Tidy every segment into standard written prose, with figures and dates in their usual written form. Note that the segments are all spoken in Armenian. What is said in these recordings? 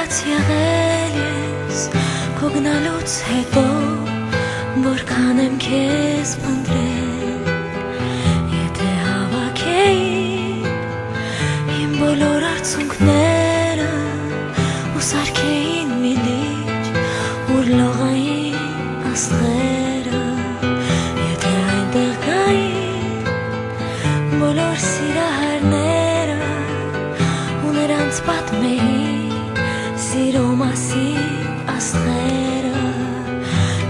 լաց եղել ես քո գնալուց հետո որքան եմ քեզ փնտրել եթե հավաքեի իմ բոլոր արցունքները ու սարքեին մի լիճ ուր լողային աստղերը եթե այնտեղ գային բոլոր սիրահարները ու նրանց պատմեին սիրո մասին աստղերը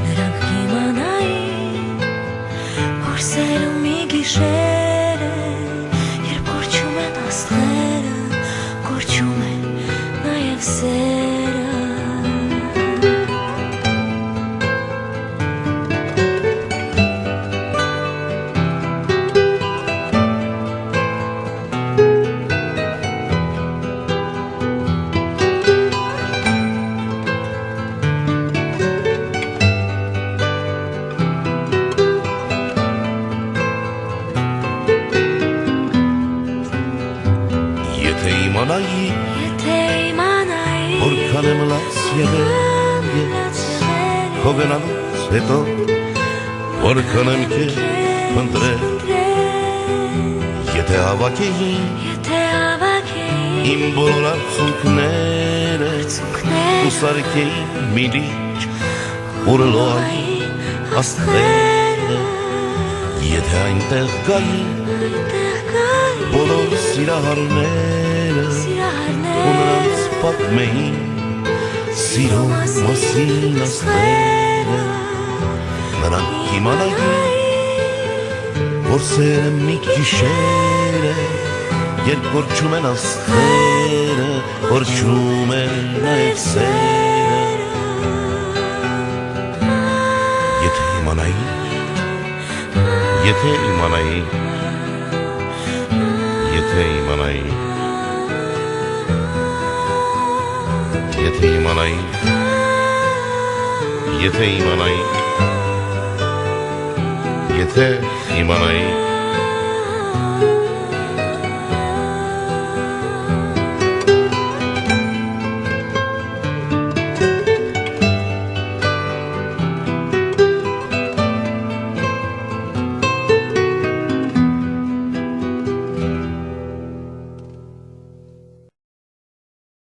նրանք կիմանային որ սերումի գիշերը երբ կորչում են աստղերը կորչում են նաև սերը Եթե իմանայի որքան եմ լաց եղել ես քո գնալուց հետո որքան եմ քեզ փնտրել եթե հավաքեի իմ բոլոր արցունքները ու սարքեի մի լիճ ուր լողային աստղերը եթե այնտեղ գային բոլոր սիրահարները ու նրանց պատմեին սիրո մասին աստղերը նրանք իմանային որ սերը մի գիշեր է երբ կորչում են աստղերը կորչում են նաև սերը եթե իմանայի եթե իմանայի եթե իմանայի եթե իմանայի եթե իմանայի եթե իմանայի